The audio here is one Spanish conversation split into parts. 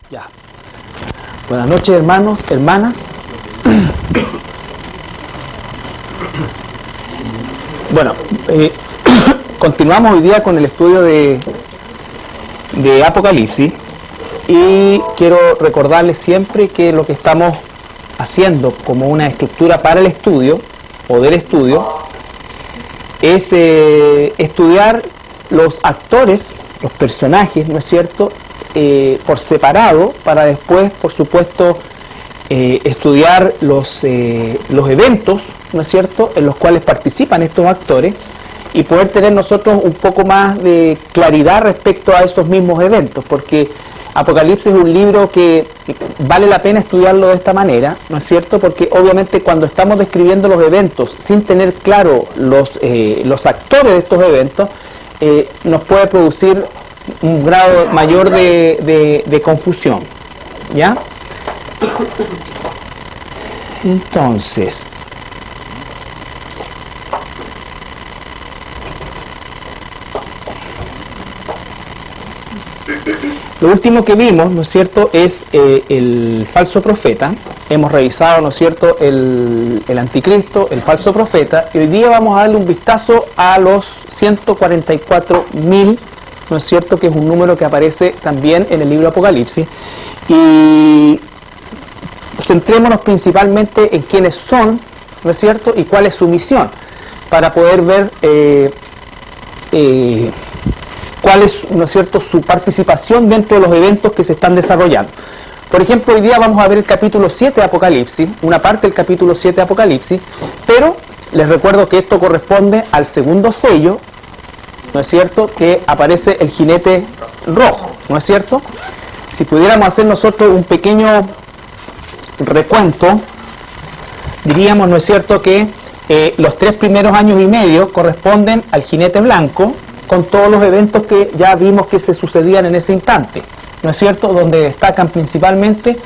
Ya. Buenas noches, hermanos, hermanas. Bueno, continuamos hoy día con el estudio de Apocalipsis y quiero recordarles siempre que lo que estamos haciendo como una estructura para el estudio o del estudio es estudiar los actores, los personajes, ¿no es cierto?, por separado, para después, por supuesto, estudiar los eventos, ¿no es cierto?, en los cuales participan estos actores y poder tener nosotros un poco más de claridad respecto a esos mismos eventos, porque Apocalipsis es un libro que vale la pena estudiarlo de esta manera, ¿no es cierto?, porque obviamente cuando estamos describiendo los eventos sin tener claro los actores de estos eventos, nos puede producir un grado mayor de confusión, ¿ya? Entonces, lo último que vimos, ¿no es cierto?, es el falso profeta. Hemos revisado, ¿no es cierto?, el anticristo, el falso profeta, y hoy día vamos a darle un vistazo a los 144.000, ¿no es cierto?, que es un número que aparece también en el libro Apocalipsis, y centrémonos principalmente en quiénes son, ¿no es cierto?, y cuál es su misión, para poder ver cuál es, ¿no es cierto?, su participación dentro de los eventos que se están desarrollando. Por ejemplo, hoy día vamos a ver el capítulo 7 de Apocalipsis, una parte del capítulo 7 de Apocalipsis, pero les recuerdo que esto corresponde al segundo sello, ¿no es cierto?, que aparece el jinete rojo, ¿no es cierto? Si pudiéramos hacer nosotros un pequeño recuento, diríamos, ¿no es cierto?, que los 3 primeros años y medio corresponden al jinete blanco, con todos los eventos que ya vimos que se sucedían en ese instante, ¿no es cierto?, donde destacan principalmente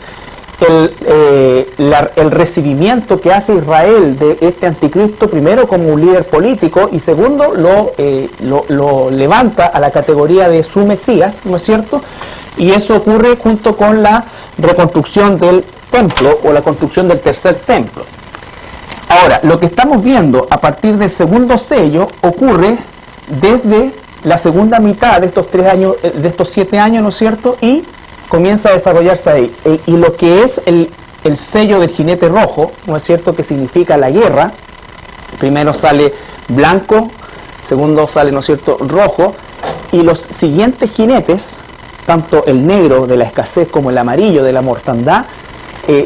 el recibimiento que hace Israel de este anticristo, primero como un líder político y segundo lo levanta a la categoría de su Mesías, ¿no es cierto?, y eso ocurre junto con la reconstrucción del templo o la construcción del tercer templo. Ahora, lo que estamos viendo a partir del segundo sello ocurre desde la segunda mitad de estos 3 años, de estos 7 años, ¿no es cierto?, y comienza a desarrollarse ahí. Y lo que es el sello del jinete rojo, ¿no es cierto?, que significa la guerra, primero sale blanco, segundo sale, ¿no es cierto?, rojo, y los siguientes jinetes, tanto el negro de la escasez como el amarillo de la mortandad,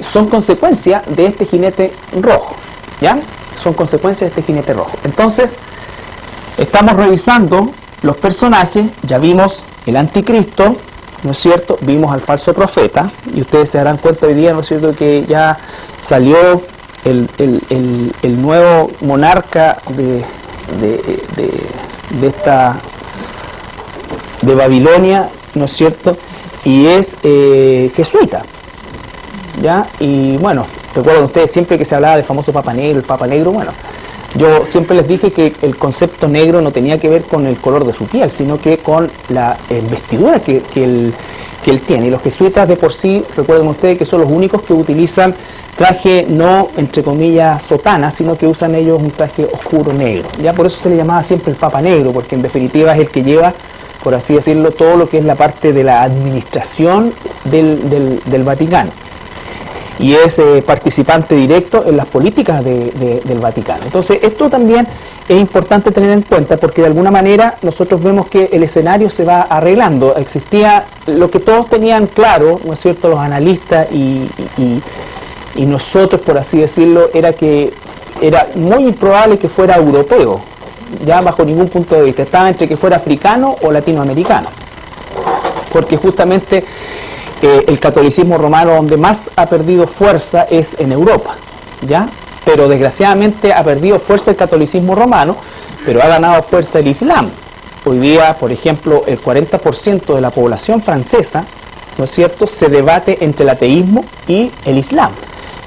son consecuencia de este jinete rojo, ¿ya? Son consecuencias de este jinete rojo. Entonces, estamos revisando los personajes, ya vimos el anticristo, ¿no es cierto?, vimos al falso profeta, y ustedes se darán cuenta hoy día, ¿no es cierto?, que ya salió el nuevo monarca de Babilonia, ¿no es cierto?, y es jesuita, ¿ya? Y bueno, recuerdan ustedes siempre que se hablaba del famoso Papa Negro, el Papa Negro, bueno, yo siempre les dije que el concepto negro no tenía que ver con el color de su piel, sino que con la vestidura que él tiene. Y los jesuitas de por sí, recuerden ustedes que son los únicos que utilizan traje no, entre comillas, sotana, sino que usan ellos un traje oscuro negro. Ya por eso se le llamaba siempre el Papa Negro, porque en definitiva es el que lleva, por así decirlo, todo lo que es la parte de la administración del Vaticano. Y es participante directo en las políticas del Vaticano. Entonces, esto también es importante tener en cuenta porque de alguna manera nosotros vemos que el escenario se va arreglando. Existía lo que todos tenían claro, ¿no es cierto?, los analistas y nosotros, por así decirlo, era que era muy improbable que fuera europeo, ya bajo ningún punto de vista. Estaba entre que fuera africano o latinoamericano, porque justamente el catolicismo romano donde más ha perdido fuerza es en Europa, ¿ya? Pero desgraciadamente ha perdido fuerza el catolicismo romano, pero ha ganado fuerza el Islam. Hoy día, por ejemplo, el 40% de la población francesa, ¿no es cierto?, se debate entre el ateísmo y el Islam.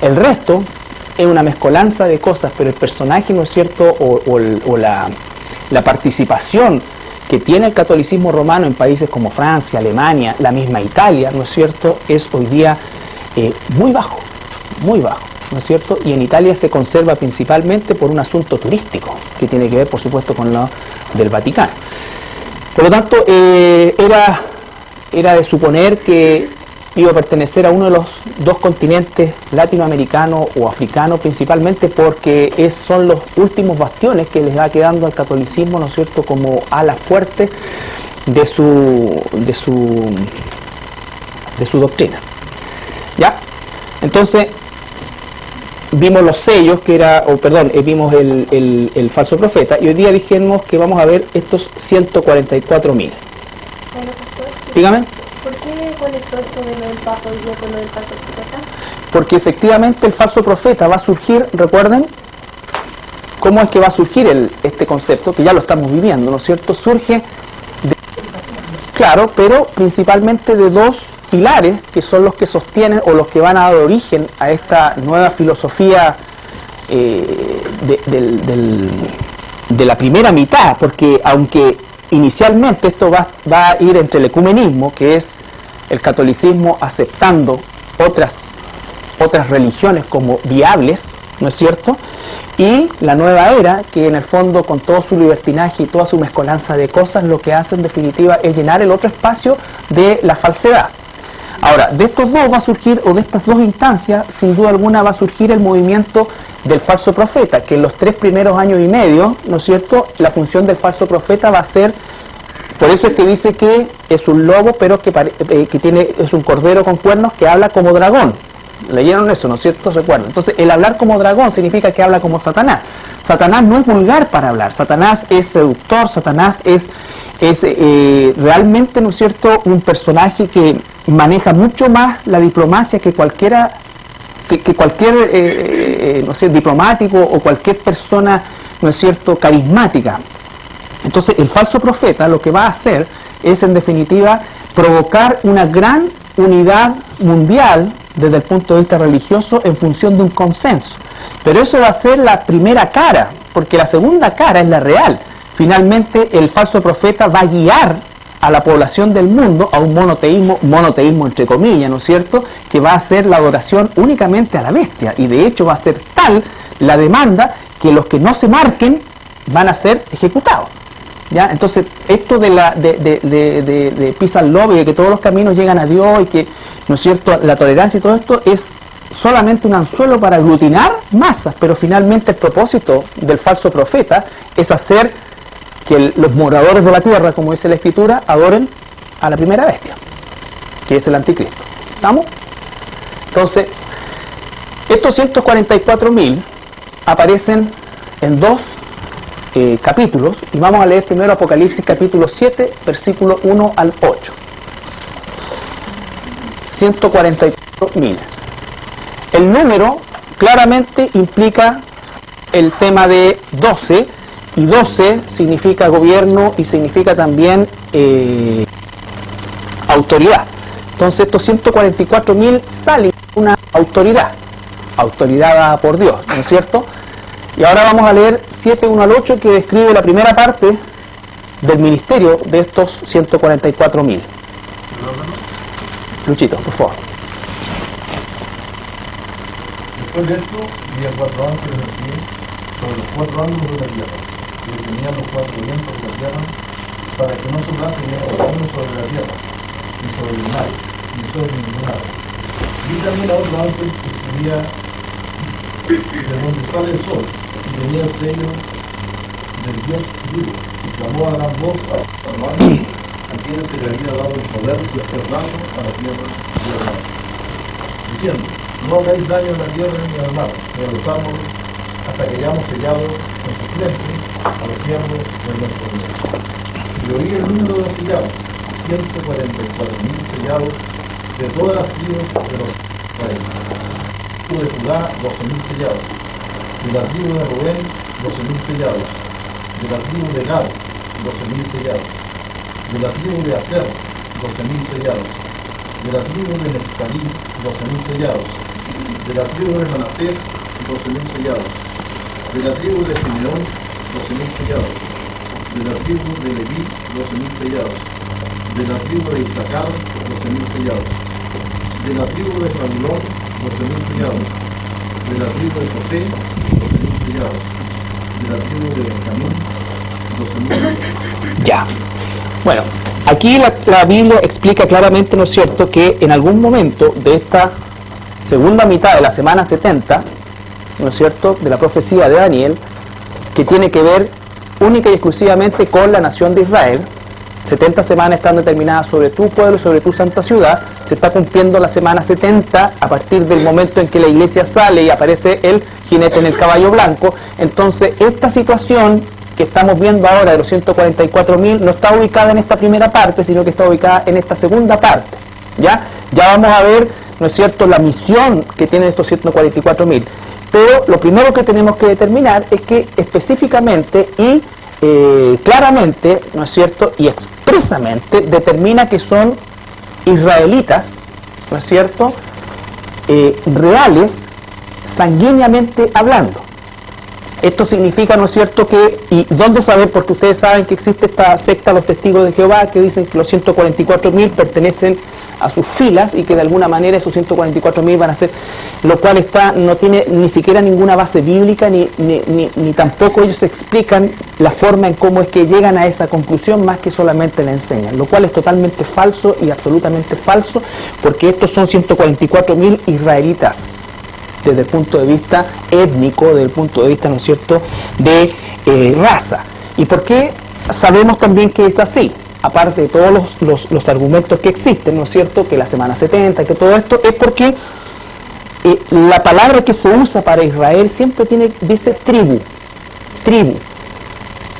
El resto es una mezcolanza de cosas, pero el personaje, ¿no es cierto?, o la participación que tiene el catolicismo romano en países como Francia, Alemania, la misma Italia, ¿no es cierto?, es hoy día muy bajo, ¿no es cierto? Y en Italia se conserva principalmente por un asunto turístico, que tiene que ver, por supuesto, con lo del Vaticano. Por lo tanto, era de suponer que iba a pertenecer a uno de los dos continentes latinoamericanos o africanos, principalmente porque son los últimos bastiones que les va quedando al catolicismo, ¿no es cierto?, como ala fuerte de su doctrina. ¿Ya? Entonces, vimos los sellos, vimos el falso profeta, y hoy día dijimos que vamos a ver estos 144.000. Dígame. ¿Por qué conectó esto de lo del Papa y luego con lo del falso profeta? Porque efectivamente el falso profeta va a surgir, recuerden, ¿cómo es que va a surgir este concepto? Que ya lo estamos viviendo, ¿no es cierto? Surge, claro, pero principalmente de dos pilares que son los que sostienen o los que van a dar origen a esta nueva filosofía de la primera mitad, porque aunque inicialmente esto va a ir entre el ecumenismo, que es el catolicismo aceptando otras religiones como viables, ¿no es cierto?, y la nueva era, que en el fondo con todo su libertinaje y toda su mezcolanza de cosas, lo que hace en definitiva es llenar el otro espacio de la falsedad. Ahora, de estos dos va a surgir, o de estas dos instancias, sin duda alguna va a surgir el movimiento del falso profeta, que en los 3 primeros años y medio, ¿no es cierto?, la función del falso profeta va a ser, por eso es que dice que es un lobo, pero que es un cordero con cuernos que habla como dragón. ¿Leyeron eso, no es cierto? Recuerden. Entonces, el hablar como dragón significa que habla como Satanás. Satanás no es vulgar para hablar, Satanás es seductor, Satanás es realmente, ¿no es cierto?, un personaje que maneja mucho más la diplomacia que cualquier no sé, diplomático o cualquier persona, ¿no es cierto?, carismática. Entonces, el falso profeta lo que va a hacer es, en definitiva, provocar una gran unidad mundial desde el punto de vista religioso en función de un consenso. Pero eso va a ser la primera cara, porque la segunda cara es la real. Finalmente, el falso profeta va a guiar a la población del mundo a un monoteísmo entre comillas, ¿no es cierto?, que va a ser la adoración únicamente a la bestia, y de hecho va a ser tal la demanda que los que no se marquen van a ser ejecutados. ¿Ya? Entonces, esto de peace and love, y de que todos los caminos llegan a Dios, y que, ¿no es cierto?, la tolerancia y todo esto es solamente un anzuelo para aglutinar masas, pero finalmente el propósito del falso profeta es hacer que los moradores de la tierra, como dice la Escritura, adoren a la primera bestia, que es el anticristo. ¿Estamos? Entonces, estos 144.000 aparecen en dos capítulos, y vamos a leer primero Apocalipsis capítulo 7, versículo 1 al 8. 144.000. El número claramente implica el tema de 12, y 12 significa gobierno y significa también autoridad. Entonces estos 144.000 salen de una autoridad dada por Dios, ¿no es cierto? Y ahora vamos a leer 7:1 al 8, que describe la primera parte del ministerio de estos 144.000. Luchito, por favor. Después de esto, vi a 4 ángeles en pie sobre los 4 ángulos de la tierra, que tenían los 4 vientos de la tierra, para que no soplase viento alguno sobre la tierra, ni sobre el mar, ni sobre ningún árbol. Vi también a otro ángel que subía de donde sale el sol, y tenía el sello del Dios vivo, y clamó a gran voz a los ángeles, a quienes se le había dado el poder de hacer daño a la tierra y al mar, diciendo: no hagáis daño a la tierra ni al mar, ni a los árboles, hasta que hayamos sellado con su frente a los siervos de nuestro Dios. Y oí el número de los sellados, 144.000 sellados de todas las tribus de los Israel. De Judá, 12.000 sellados. De la tribu de Rubén, 12.000 sellados. De la tribu de Gad, 12.000 sellados. De la tribu de Aser, 12.000 sellados. De la tribu de Neftalí, 12.000 sellados. De la tribu de Manasés, 12.000 sellados. De la tribu de Simeón, 12.000 sellados. De De la tribu de Leví, 12.000 sellados. De la tribu de Isaacar, 12.000 sellados. De la tribu de Zabulón, 12.000 sellados. De la tribu de José, 12.000 sellados. De la tribu de Benjamín, 12.000 sellados. Ya. Bueno, aquí la Biblia explica claramente, ¿no es cierto?, que en algún momento de esta segunda mitad de la semana 70, ¿no es cierto?, de la profecía de Daniel, que tiene que ver única y exclusivamente con la nación de Israel. 70 semanas están determinadas sobre tu pueblo y sobre tu santa ciudad. Se está cumpliendo la semana 70 a partir del momento en que la iglesia sale y aparece el jinete en el caballo blanco. Entonces, esta situación que estamos viendo ahora de los 144.000 no está ubicada en esta primera parte, sino que está ubicada en esta segunda parte. Ya vamos a ver, ¿no es cierto?, la misión que tienen estos 144.000. Pero lo primero que tenemos que determinar es que específicamente y claramente, ¿no es cierto?, y expresamente determina que son israelitas, ¿no es cierto?, reales, sanguíneamente hablando. Esto significa, ¿no es cierto?, que, ¿y dónde saber? Porque ustedes saben que existe esta secta, los testigos de Jehová, que dicen que los 144.000 pertenecen a sus filas y que de alguna manera esos 144.000 van a ser, lo cual no tiene ni siquiera ninguna base bíblica, ni tampoco ellos explican la forma en cómo es que llegan a esa conclusión, más que solamente la enseñan, lo cual es totalmente falso y absolutamente falso, porque estos son 144.000 israelitas, desde el punto de vista étnico, desde el punto de vista, ¿no es cierto?, de raza. ¿Y por qué sabemos también que es así? Aparte de todos los argumentos que existen, ¿no es cierto?, que la semana 70, que todo esto, es porque la palabra que se usa para Israel siempre dice tribu.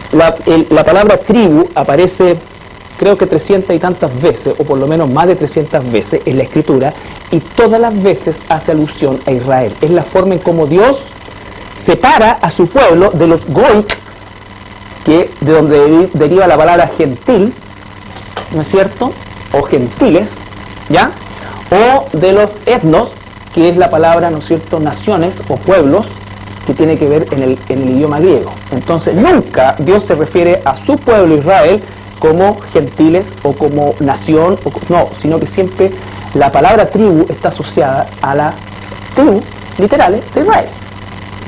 La palabra tribu aparece, creo que 300 y tantas veces, o por lo menos más de 300 veces en la Escritura, y todas las veces hace alusión a Israel. Es la forma en cómo Dios separa a su pueblo de los goik, que de donde deriva la palabra gentil, ¿no es cierto?, o gentiles, ¿ya?, o de los etnos, que es la palabra, ¿no es cierto?, naciones o pueblos, que tiene que ver en el idioma griego. Entonces nunca Dios se refiere a su pueblo Israel como gentiles o como nación, no, sino que siempre la palabra tribu está asociada a la tribu, literales, de Israel,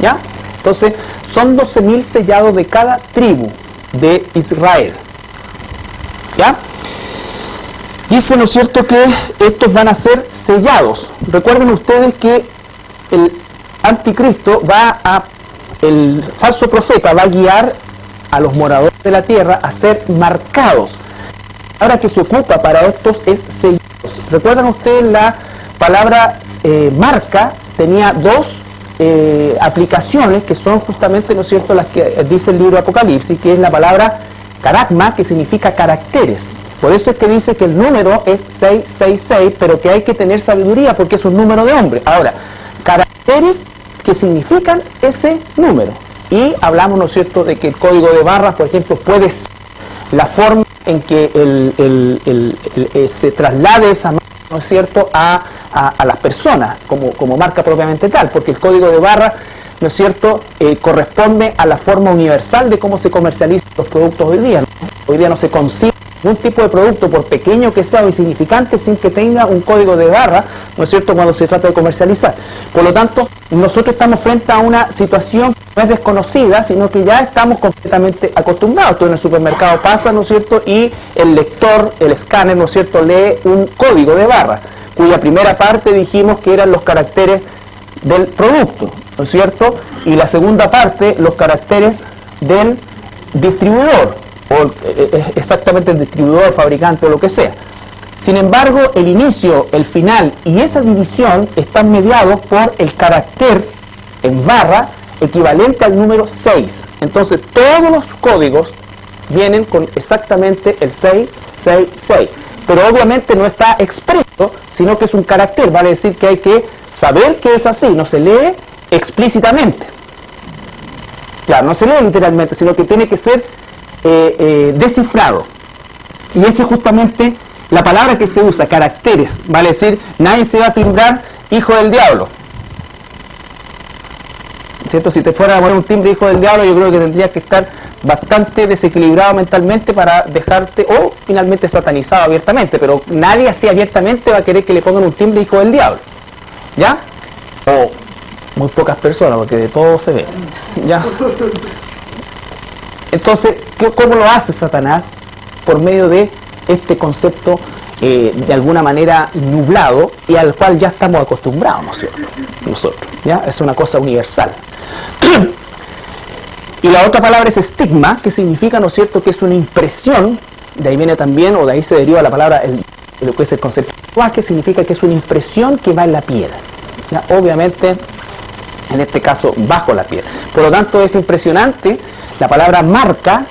¿ya? Entonces son 12.000 sellados de cada tribu de Israel, ¿ya? Dice, ¿no es cierto?, que estos van a ser sellados. Recuerden ustedes que el anticristo el falso profeta va a guiar a los moradores de la tierra a ser marcados. Ahora que se ocupa para estos es sellados. Recuerdan ustedes la palabra marca tenía dos aplicaciones que son justamente, ¿no es cierto?, las que dice el libro de Apocalipsis, que es la palabra caracma, que significa caracteres. Por eso es que dice que el número es 666, pero que hay que tener sabiduría porque es un número de hombre. Ahora, caracteres que significan ese número. Y hablamos, ¿no es cierto?, de que el código de barras, por ejemplo, puede ser la forma en que se traslade esa marca, ¿no es cierto?, a las personas, como marca propiamente tal, porque el código de barras, ¿no es cierto?, corresponde a la forma universal de cómo se comercializan los productos hoy día, ¿no? Hoy día no se consigue un tipo de producto, por pequeño que sea o insignificante, sin que tenga un código de barra, ¿no es cierto?, cuando se trata de comercializar. Por lo tanto, nosotros estamos frente a una situación que no es desconocida, sino que ya estamos completamente acostumbrados. Tú en el supermercado pasas, ¿no es cierto?, y el lector, el escáner, ¿no es cierto?, lee un código de barra, cuya primera parte dijimos que eran los caracteres del producto, ¿no es cierto?, y la segunda parte, los caracteres del distribuidor, o exactamente el distribuidor, fabricante o lo que sea. Sin embargo, el inicio, el final y esa división están mediados por el carácter en barra equivalente al número 6. Entonces, todos los códigos vienen con exactamente el 666. Pero obviamente no está expreso, sino que es un carácter. Vale decir que hay que saber que es así, no se lee explícitamente. Claro, no se lee literalmente, sino que tiene que ser descifrado. Y esa es justamente la palabra que se usa, caracteres. Vale decir, nadie se va a timbrar hijo del diablo. ¿cierto? Si te fuera a poner un timbre hijo del diablo, yo creo que tendrías que estar bastante desequilibrado mentalmente para dejarte, o finalmente satanizado abiertamente, pero nadie así abiertamente va a querer que le pongan un timbre hijo del diablo, ¿ya? O muy pocas personas, porque de todo se ve, ¿ya? Entonces, ¿cómo lo hace Satanás? Por medio de este concepto de alguna manera nublado y al cual ya estamos acostumbrados, ¿no es cierto? Nosotros, ¿ya? Es una cosa universal. Y la otra palabra es estigma, que significa, ¿no es cierto?, que es una impresión, de ahí viene también, o de ahí se deriva la palabra, lo que es el concepto, que significa que es una impresión que va en la piel, ¿ya? Obviamente, en este caso, bajo la piel. Por lo tanto, es impresionante la palabra marca,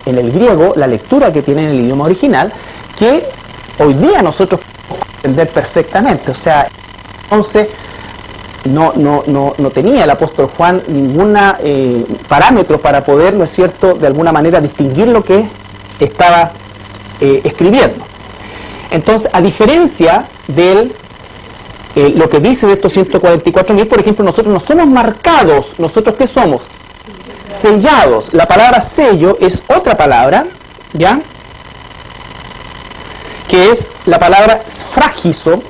en el griego, la lectura que tiene en el idioma original, que hoy día nosotros podemos entender perfectamente. O sea, entonces no tenía el apóstol Juan ningún parámetro para poder, ¿no es cierto?, de alguna manera distinguir lo que estaba escribiendo. Entonces, a diferencia de lo que dice de estos 144.000, por ejemplo, nosotros no somos marcados. ¿Nosotros qué somos? Sellados. La palabra sello es otra palabra, ¿ya?, que es la palabra esfragizo,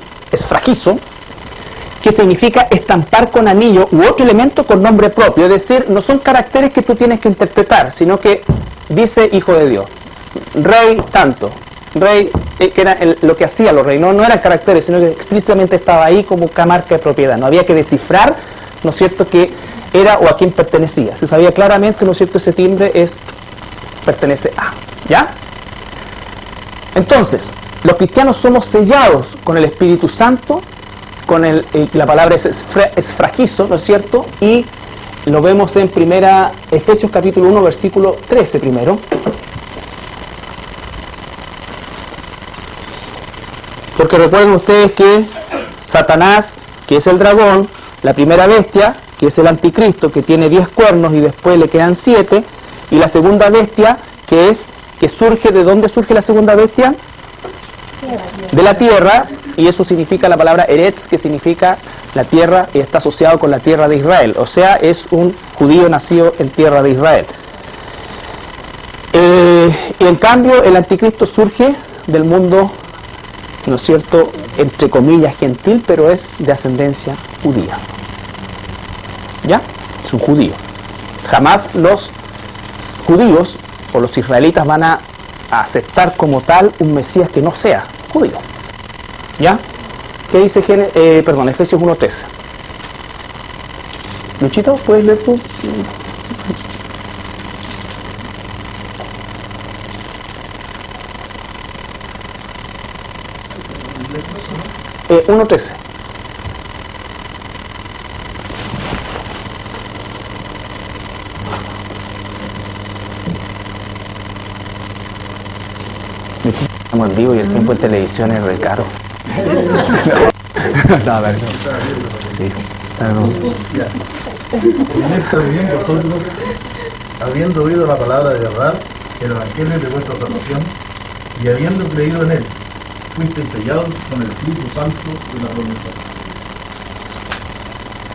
que significa estampar con anillo u otro elemento con nombre propio. Es decir, no son caracteres que tú tienes que interpretar, sino que dice hijo de Dios, rey tanto, rey, que era lo que hacían los reyes, no eran caracteres, sino que explícitamente estaba ahí como marca de propiedad. No había que descifrar, ¿no es cierto?, que era o a quién pertenecía. Se sabía claramente, ¿no es cierto?, ese timbre pertenece a, ¿ya? Entonces, los cristianos somos sellados con el Espíritu Santo, con la palabra es esfragizo, ¿no es cierto? Y lo vemos en Efesios capítulo 1, versículo 13 primero. Porque recuerden ustedes que Satanás, que es el dragón, la primera bestia, que es el anticristo, que tiene 10 cuernos y después le quedan 7, y la segunda bestia, que surge, ¿de dónde surge la segunda bestia? De la tierra, y eso significa la palabra Eretz, que significa la tierra, y está asociado con la tierra de Israel, o sea, es un judío nacido en tierra de Israel. Y en cambio el anticristo surge del mundo, ¿no es cierto?, entre comillas gentil, pero es de ascendencia judía, ¿ya? Es un judío. Jamás los judíos o los israelitas van a aceptar como tal un Mesías que no sea judío, ¿ya? ¿Qué dice Efesios 1:13? Luchito, ¿puedes leer tú? 1:13. Estamos en vivo y el tiempo en televisión es re caro. No, a ver. Sí. También vosotros, habiendo oído la palabra de verdad, el evangelio de vuestra salvación, y habiendo creído en él, fuisteis sellados con el Espíritu Santo de la promesa.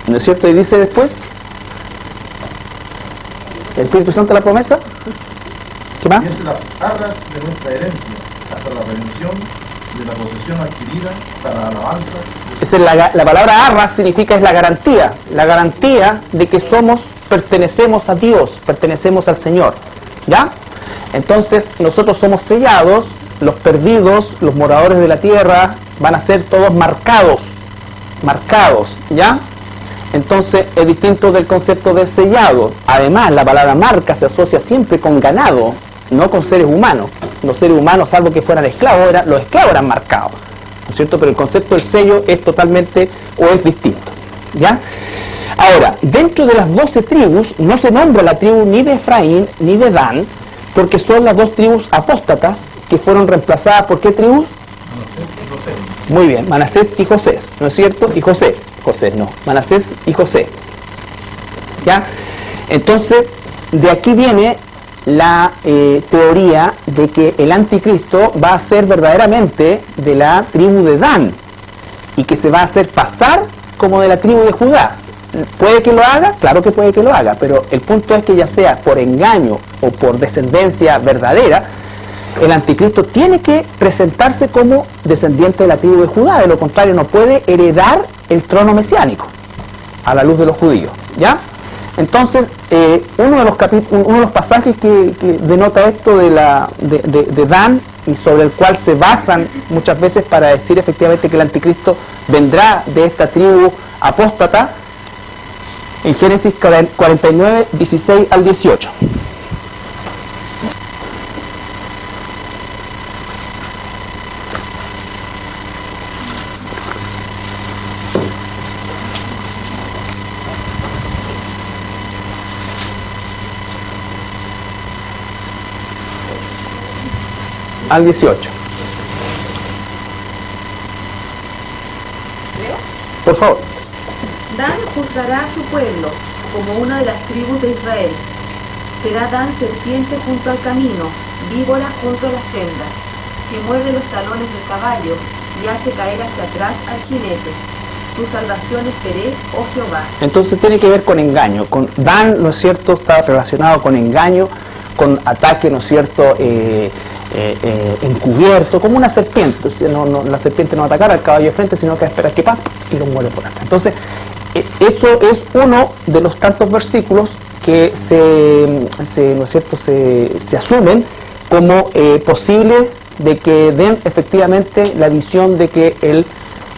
¿No es cierto? Y dice después, el Espíritu Santo de la promesa. ¿Qué más? Y es las arras de nuestra herencia, hasta la redención de la posesión adquirida para la alabanza. La palabra arras significa es la garantía de que pertenecemos a Dios, pertenecemos al Señor, ¿ya? Entonces nosotros somos sellados, los perdidos, los moradores de la tierra van a ser todos marcados, ¿ya? Entonces es distinto del concepto de sellado. Además, la palabra marca se asocia siempre con ganado, no con seres humanos. Los seres humanos, salvo que fueran esclavos, los esclavos eran marcados, ¿no es cierto? Pero el concepto del sello es totalmente, o es distinto, ¿ya? Ahora, dentro de las 12 tribus, no se nombra la tribu ni de Efraín ni de Dan, porque son las dos tribus apóstatas que fueron reemplazadas por ¿qué tribus? Manasés y José. Muy bien, Manasés y José, ¿no es cierto? Y José no, Manasés y José, ¿ya? Entonces, de aquí viene la teoría de que el anticristo va a ser verdaderamente de la tribu de Dan y que se va a hacer pasar como de la tribu de Judá. ¿Puede que lo haga? Claro que puede que lo haga, pero el punto es que ya sea por engaño o por descendencia verdadera, el anticristo tiene que presentarse como descendiente de la tribu de Judá, de lo contrario no puede heredar el trono mesiánico a la luz de los judíos, ¿ya? Entonces, uno de los pasajes que denota esto de Dan y sobre el cual se basan muchas veces para decir efectivamente que el anticristo vendrá de esta tribu apóstata, en Génesis 49, 16 al 18. Al 18. Por favor. Dan juzgará a su pueblo como una de las tribus de Israel. Será Dan serpiente junto al camino, víbora junto a la senda, que muerde los talones del caballo y hace caer hacia atrás al jinete. Tu salvación esperé, oh Jehová. Entonces tiene que ver con engaño. Con Dan, ¿no es cierto?, está relacionado con engaño, con ataque, ¿no es cierto?, encubierto, como una serpiente. O sea, la serpiente no va a atacar al caballo de frente, sino que va a esperar que pase y lo muere por acá. Entonces, eso es uno de los tantos versículos que ¿no es cierto?, se asumen como posible de que den efectivamente la visión de que el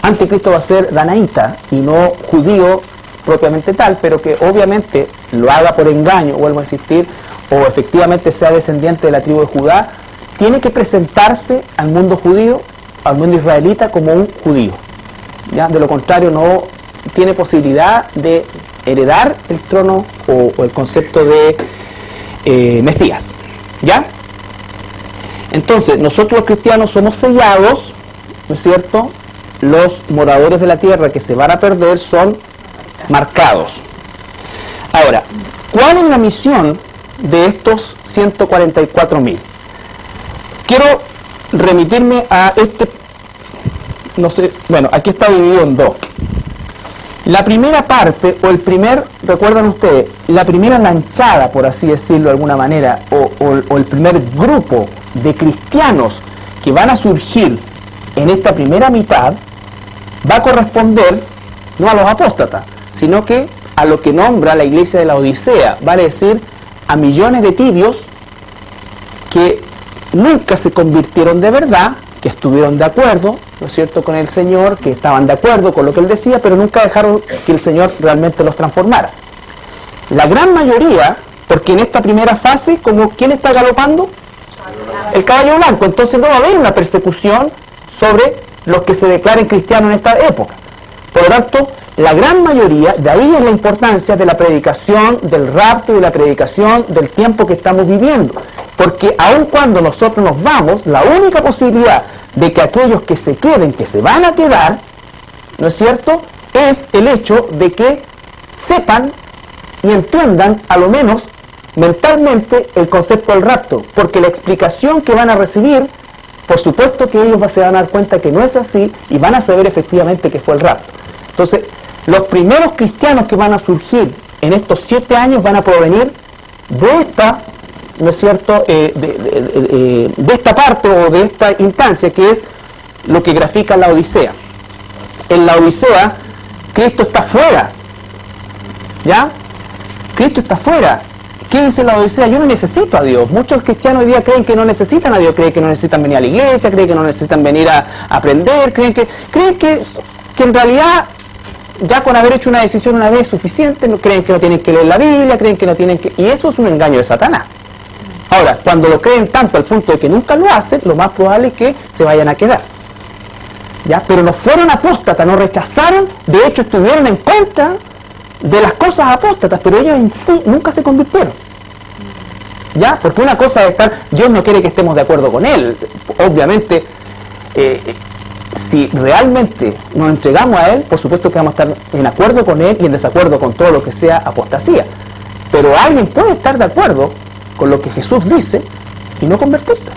anticristo va a ser danaíta y no judío propiamente tal, pero que obviamente lo haga por engaño, vuelvo a insistir, o efectivamente sea descendiente de la tribu de Judá, tiene que presentarse al mundo judío, al mundo israelita, como un judío, ¿ya? De lo contrario no tiene posibilidad de heredar el trono o el concepto de Mesías, ¿ya? Entonces, nosotros los cristianos somos sellados, ¿no es cierto? Los moradores de la tierra que se van a perder son marcados. Ahora, ¿cuál es la misión de estos 144.000? Quiero remitirme a no sé, bueno, aquí está dividido en dos. La primera parte, o el primer, recuerdan ustedes, la primera lanchada, por así decirlo de alguna manera, o el primer grupo de cristianos que van a surgir en esta primera mitad, va a corresponder no a los apóstatas, sino que a lo que nombra la iglesia de la Odisea, vale decir, a millones de tibios que nunca se convirtieron de verdad, que estuvieron de acuerdo, ¿no es cierto?, con el Señor, que estaban de acuerdo con lo que Él decía, pero nunca dejaron que el Señor realmente los transformara. La gran mayoría, porque en esta primera fase, como ¿quién está galopando? El caballo blanco. Entonces no va a haber una persecución sobre los que se declaren cristianos en esta época. Por lo tanto, la gran mayoría, de ahí es la importancia de la predicación del rapto y la predicación del tiempo que estamos viviendo. Porque aun cuando nosotros nos vamos, la única posibilidad de que aquellos que se queden, que se van a quedar, ¿no es cierto?, es el hecho de que sepan y entiendan, a lo menos mentalmente, el concepto del rapto. Porque la explicación que van a recibir, por supuesto que ellos se van a dar cuenta que no es así y van a saber efectivamente que fue el rapto. Entonces, los primeros cristianos que van a surgir en estos 7 años van a provenir de esta, ¿no es cierto?, de esta parte o de esta instancia que es lo que grafica la Odisea. En la Odisea, Cristo está fuera, ¿ya? Cristo está fuera. ¿Qué dice la Odisea? Yo no necesito a Dios. Muchos cristianos hoy día creen que no necesitan a Dios, creen que no necesitan venir a la iglesia, creen que no necesitan venir a aprender, creen que en realidad ya con haber hecho una decisión una vez es suficiente, creen que no tienen que leer la Biblia, creen que no tienen que... Y eso es un engaño de Satanás. Ahora, cuando lo creen tanto al punto de que nunca lo hacen, lo más probable es que se vayan a quedar, ¿ya? Pero no fueron apóstatas, no rechazaron, de hecho estuvieron en contra de las cosas apóstatas, pero ellos en sí nunca se convirtieron, ¿ya? Porque una cosa es estar, Dios no quiere que estemos de acuerdo con Él, obviamente, si realmente nos entregamos a Él, por supuesto que vamos a estar en acuerdo con Él y en desacuerdo con todo lo que sea apostasía, pero alguien puede estar de acuerdo con lo que Jesús dice y no convertirse.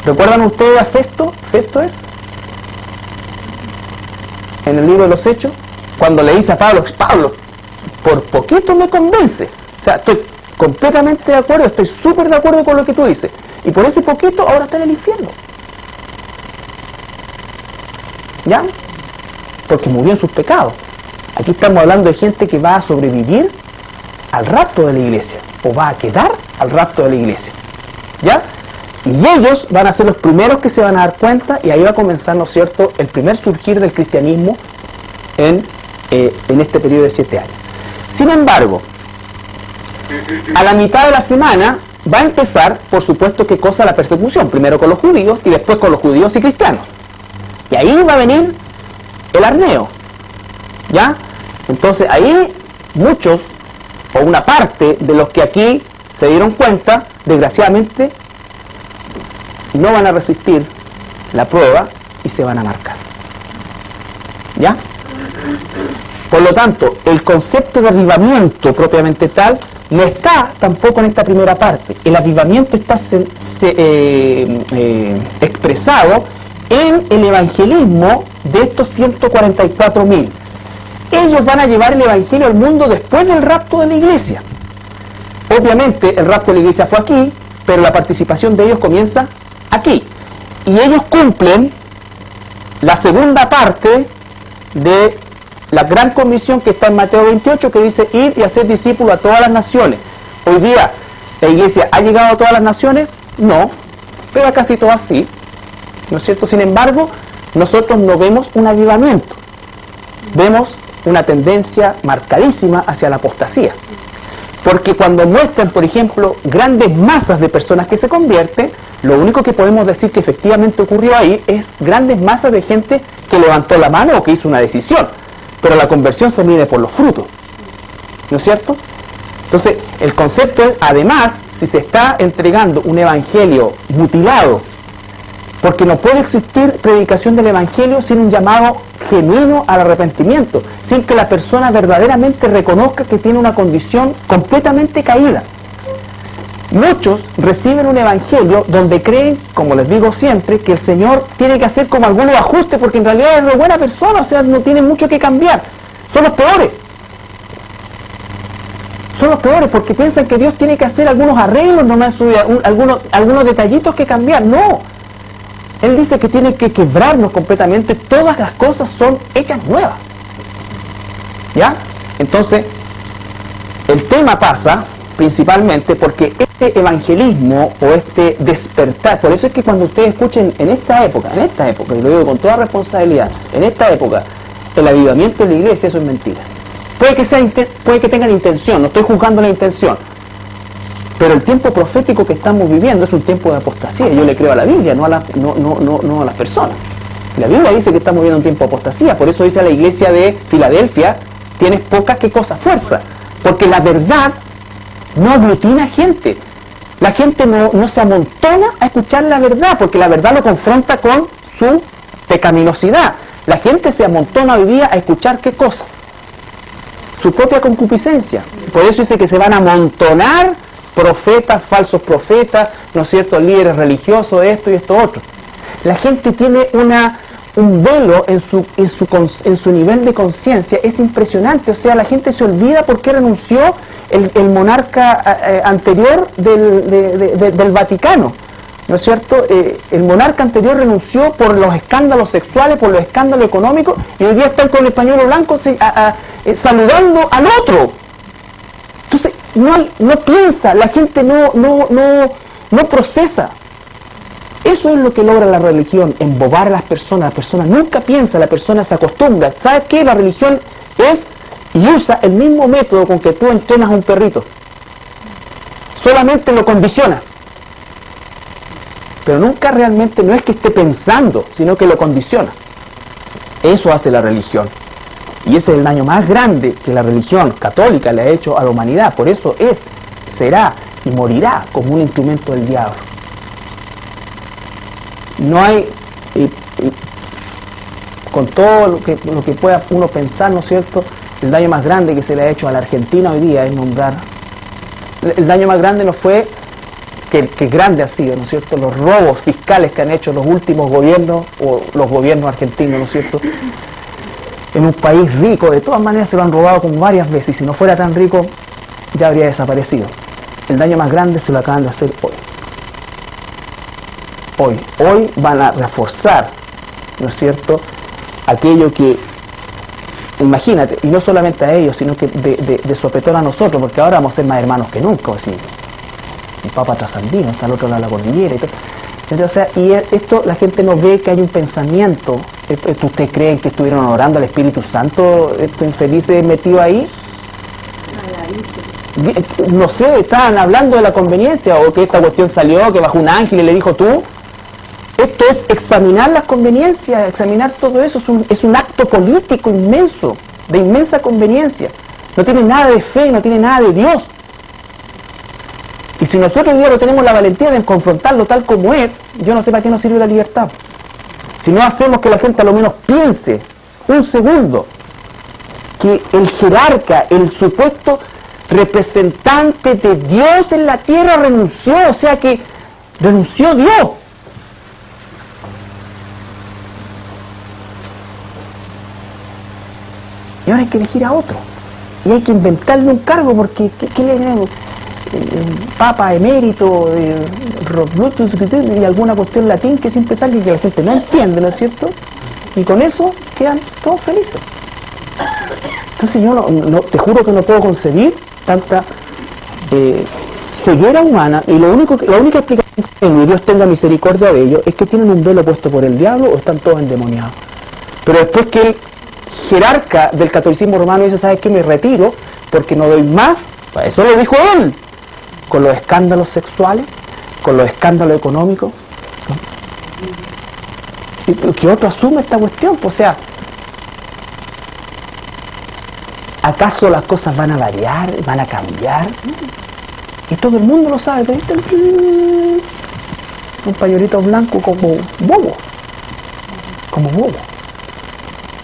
¿Recuerdan ustedes a Festo? Festo es en el libro de los Hechos, cuando le dice a Pablo, Pablo, por poquito me convence. O sea, estoy completamente de acuerdo, estoy súper de acuerdo con lo que tú dices. Y por ese poquito ahora está en el infierno. ¿Ya? Porque murió en sus pecados. Aquí estamos hablando de gente que va a sobrevivir al rapto de la iglesia, o va a quedar al rapto de la iglesia. ¿Ya? Y ellos van a ser los primeros que se van a dar cuenta, y ahí va a comenzar, ¿no es cierto?, el primer surgir del cristianismo en este periodo de 7 años. Sin embargo, a la mitad de la semana va a empezar, por supuesto, ¿qué cosa? La persecución, primero con los judíos y después con los judíos y cristianos. Y ahí va a venir el arneo, ¿ya? Entonces ahí muchos, o una parte de los que aquí se dieron cuenta, desgraciadamente, no van a resistir la prueba y se van a marcar. ¿Ya? Por lo tanto, el concepto de avivamiento propiamente tal no está tampoco en esta primera parte. El avivamiento está expresado en el evangelismo de estos 144.000. Ellos van a llevar el evangelio al mundo después del rapto de la iglesia. Obviamente el rapto de la iglesia fue aquí, pero la participación de ellos comienza aquí. Y ellos cumplen la segunda parte de la gran comisión que está en Mateo 28, que dice: id y hacer discípulos a todas las naciones. Hoy día, ¿la iglesia ha llegado a todas las naciones? No, pero a casi todas sí, ¿no es cierto? Sin embargo, nosotros no vemos un avivamiento, vemos una tendencia marcadísima hacia la apostasía. Porque cuando muestran, por ejemplo, grandes masas de personas que se convierten, lo único que podemos decir que efectivamente ocurrió ahí es grandes masas de gente que levantó la mano o que hizo una decisión. Pero la conversión se mide por los frutos, ¿no es cierto? Entonces, el concepto es, además, si se está entregando un evangelio mutilado, porque no puede existir predicación del evangelio sin un llamado genuino al arrepentimiento, sin que la persona verdaderamente reconozca que tiene una condición completamente caída. Muchos reciben un evangelio donde creen, como les digo siempre, que el Señor tiene que hacer como algunos ajustes, porque en realidad es una buena persona, o sea, no tiene mucho que cambiar. Son los peores. Son los peores porque piensan que Dios tiene que hacer algunos arreglos nomás en su vida, algunos detallitos que cambiar. No. Él dice que tiene que quebrarnos completamente, todas las cosas son hechas nuevas. ¿Ya? Entonces, el tema pasa principalmente porque este evangelismo o este despertar, por eso es que cuando ustedes escuchen en esta época, y lo digo con toda responsabilidad, en esta época, el avivamiento de la iglesia, eso es mentira. Puede que tengan intención, no estoy juzgando la intención, pero el tiempo profético que estamos viviendo es un tiempo de apostasía. Yo le creo a la Biblia, no a las personas. La Biblia dice que estamos viviendo un tiempo de apostasía, por eso dice a la iglesia de Filadelfia: tienes pocas que cosas fuerza, porque la verdad no aglutina gente. La gente no se amontona a escuchar la verdad, porque la verdad lo confronta con su pecaminosidad. La gente se amontona hoy día a escuchar ¿qué cosa? Su propia concupiscencia. Por eso dice que se van a amontonar profetas, falsos profetas, ¿no es cierto?, líderes religiosos, esto y esto otro. La gente tiene un velo en su nivel de conciencia, es impresionante. O sea, la gente se olvida por qué renunció el monarca anterior del Vaticano, ¿no es cierto? El monarca anterior renunció por los escándalos sexuales, por los escándalos económicos, y hoy día están con el pañuelo blanco saludando al otro. Entonces, no piensa, la gente no procesa. Eso es lo que logra la religión, embobar a las personas. La persona nunca piensa, la persona se acostumbra. ¿Sabes qué? La religión es y usa el mismo método con que tú entrenas a un perrito. Solamente lo condicionas. Pero nunca realmente, no es que esté pensando, sino que lo condiciona. Eso hace la religión. Y ese es el daño más grande que la religión católica le ha hecho a la humanidad. Por eso será y morirá como un instrumento del diablo. No hay, con todo lo que pueda uno pensar, ¿no es cierto?, el daño más grande que se le ha hecho a la Argentina hoy día es nombrar. El daño más grande no fue que grande ha sido, ¿no es cierto?, los robos fiscales que han hecho los últimos gobiernos o los gobiernos argentinos, ¿no es cierto?, en un país rico, de todas maneras se lo han robado como varias veces, y si no fuera tan rico, ya habría desaparecido. El daño más grande se lo acaban de hacer hoy. Hoy van a reforzar, ¿no es cierto?, aquello que, imagínate, y no solamente a ellos, sino que de sopetón a nosotros, porque ahora vamos a ser más hermanos que nunca, así. El Papa trasandino está al otro lado de la cordillera y todo. Entonces, o sea, y esto la gente no ve que hay un pensamiento. ¿Ustedes creen que estuvieron orando al Espíritu Santo, estos infelices metidos ahí? No sé, estaban hablando de la conveniencia, o que esta cuestión salió, que bajó un ángel y le dijo tú. Esto es examinar las conveniencias, examinar todo eso, es un acto político inmenso, de inmensa conveniencia. No tiene nada de fe, no tiene nada de Dios. Y si nosotros hoy día no tenemos la valentía de confrontarlo tal como es, yo no sé para qué nos sirve la libertad. Si no hacemos que la gente a lo menos piense un segundo que el jerarca, el supuesto representante de Dios en la tierra renunció, o sea que renunció Dios. Y ahora hay que elegir a otro. Y hay que inventarle un cargo, porque ¿qué le llaman? Papa emérito, Roblutus, y alguna cuestión latín que siempre sale y que la gente no entiende, ¿no es cierto? Y con eso quedan todos felices. Entonces yo te juro que no puedo concebir tanta ceguera humana, y la única explicación que tengo, y Dios tenga misericordia de ellos, es que tienen un velo puesto por el diablo o están todos endemoniados. Pero después que el jerarca del catolicismo romano dice, ¿sabes qué? Me retiro porque no doy más. Eso lo dijo él, con los escándalos sexuales, con los escándalos económicos, ¿no? Y que otro asume esta cuestión, pues, o sea, ¿acaso las cosas van a variar, van a cambiar? Y todo el mundo lo sabe, ¿viste? Un pañuelito blanco como bobo.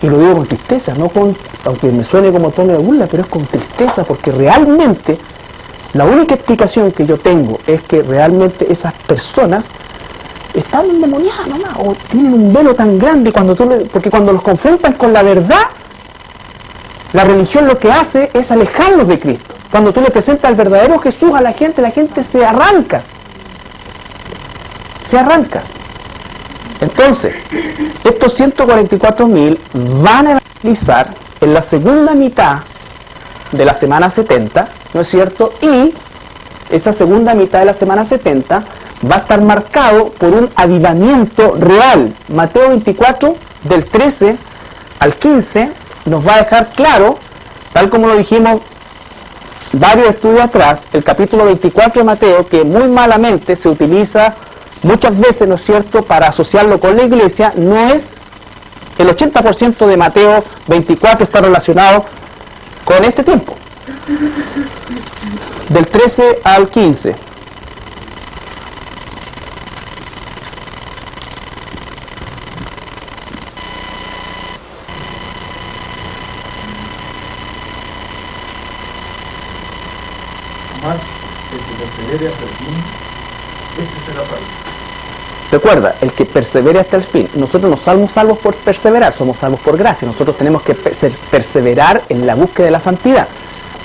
Y lo digo con tristeza, no con, aunque me suene como tono de burla, pero es con tristeza, porque realmente la única explicación que yo tengo es que realmente esas personas están endemoniadas nomás, o tienen un velo tan grande porque cuando los confrontan con la verdad, la religión lo que hace es alejarlos de Cristo. Cuando tú le presentas al verdadero Jesús a la gente se arranca. Entonces, estos 144.000 van a evangelizar en la segunda mitad de la semana 70, ¿no es cierto? Y esa segunda mitad de la semana 70 va a estar marcado por un avivamiento real. Mateo 24, del 13 al 15, nos va a dejar claro, tal como lo dijimos varios estudios atrás, el capítulo 24 de Mateo, que muy malamente se utiliza muchas veces, ¿no es cierto?, para asociarlo con la iglesia. No es el 80% de Mateo 24 está relacionado con este tiempo, del 13 al 15. Más el que persevere hasta el fin, este será salvo. Recuerda, el que persevere hasta el fin. Nosotros no somos salvos por perseverar, somos salvos por gracia. Nosotros tenemos que perseverar en la búsqueda de la santidad.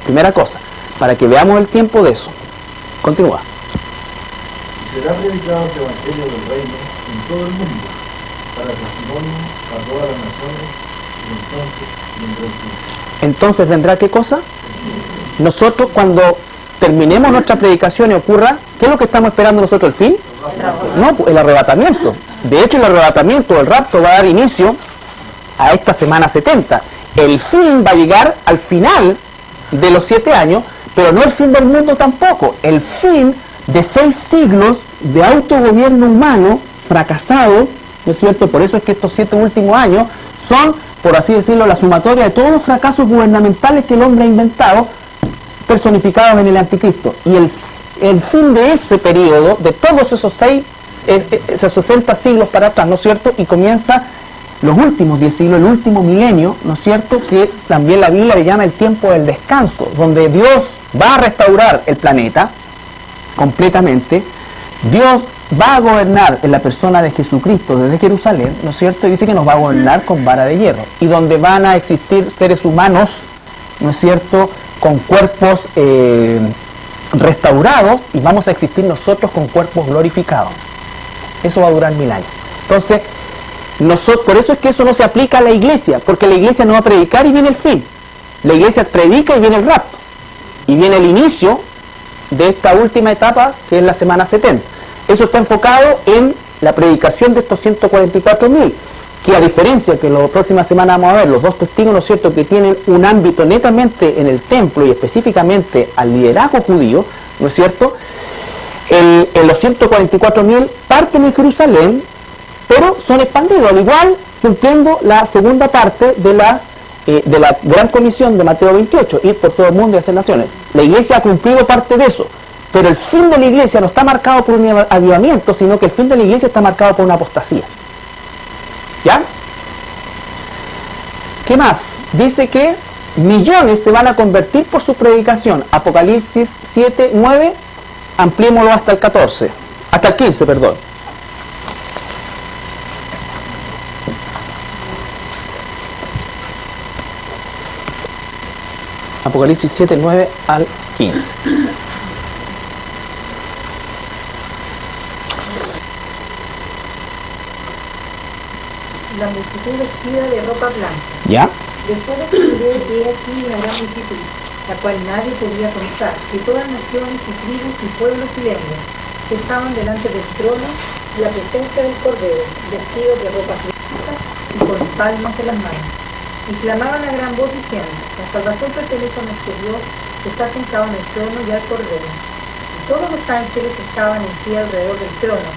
Primera cosa, para que veamos el tiempo de eso. Continúa. Y será predicado el Evangelio del Reino en todo el mundo, para testimonio a todas las naciones, y entonces vendrá el fin. Entonces vendrá ¿qué cosa? Nosotros cuando terminemos nuestra predicación y ocurra, ¿qué es lo que estamos esperando nosotros? ¿El fin? No, el arrebatamiento. De hecho, el arrebatamiento, el rapto, va a dar inicio a esta semana 70. El fin va a llegar al final de los 7 años, pero no el fin del mundo tampoco. El fin de 6 siglos de autogobierno humano fracasado, ¿no es cierto? Por eso es que estos 7 últimos años son, por así decirlo, la sumatoria de todos los fracasos gubernamentales que el hombre ha inventado, personificados en el anticristo. Y el fin de ese periodo, de todos esos 60 siglos para atrás, ¿no es cierto? Y comienza los últimos 10 siglos, el último milenio, ¿no es cierto? Que también la Biblia le llama el tiempo del descanso, donde Dios va a restaurar el planeta completamente. Dios va a gobernar en la persona de Jesucristo desde Jerusalén, ¿no es cierto? Y dice que nos va a gobernar con vara de hierro, y donde van a existir seres humanos, ¿no es cierto?, con cuerpos restaurados, y vamos a existir nosotros con cuerpos glorificados. Eso va a durar 1000 años. Entonces, por eso es que eso no se aplica a la iglesia, porque la iglesia no va a predicar y viene el fin. La iglesia predica y viene el rapto, y viene el inicio de esta última etapa, que es la semana 70. Eso está enfocado en la predicación de estos 144.000, que a diferencia que la próxima semana vamos a ver, los dos testigos, ¿no es cierto?, que tienen un ámbito netamente en el templo y específicamente al liderazgo judío, ¿no es cierto?, en los 144.000 parten en Jerusalén, pero son expandidos, al igual cumpliendo la segunda parte de la gran comisión de Mateo 28, ir por todo el mundo y hacer naciones. La iglesia ha cumplido parte de eso, pero el fin de la iglesia no está marcado por un avivamiento, sino que el fin de la iglesia está marcado por una apostasía. ¿Ya? ¿Qué más? Dice que millones se van a convertir por su predicación. Apocalipsis 7, 9, ampliémoslo hasta el 14, hasta el 15, perdón. Apocalipsis 7, 9 al 15. La multitud vestida de ropa blanca. ¿Ya? Después de que miré, he aquí una gran multitud, la cual nadie podía contar, de todas naciones y tribus y pueblos y lenguas, que estaban delante del trono y la presencia del Cordero, vestidos de ropas blancas y con palmas en las manos. Y clamaban a gran voz diciendo: la salvación pertenece a nuestro Dios, que está sentado en el trono y al Cordero. Y todos los ángeles estaban en pie alrededor del trono,